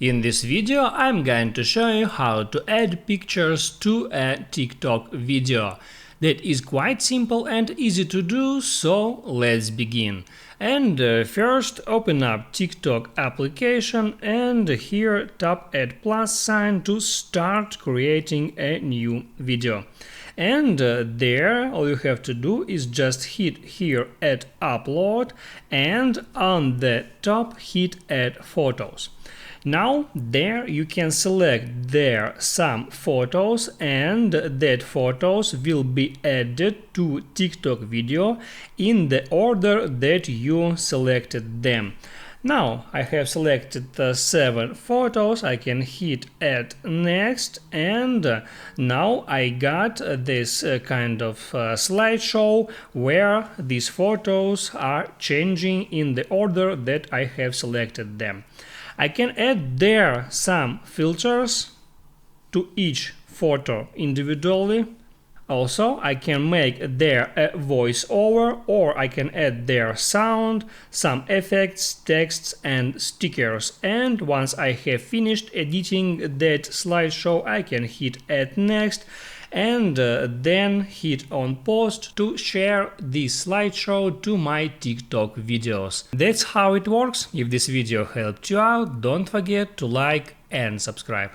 In this video, I'm going to show you how to add pictures to a TikTok video. That is quite simple and easy to do, so let's begin. And first open up TikTok application and here tap at plus sign to start creating a new video. And there all you have to do is just hit here at upload and on the top hit add photos. Now there you can select there some photos and that photos will be added to TikTok video in the order that you selected them. Now I have selected 7 photos, I can hit add next and now I got this kind of slideshow where these photos are changing in the order that I have selected them. I can add there some filters to each photo individually. Also, I can make there a voiceover or I can add there sound, some effects, texts and stickers. And once I have finished editing that slideshow, I can hit add next and then hit on post to share this slideshow to my TikTok videos. That's how it works. If this video helped you out, don't forget to like and subscribe.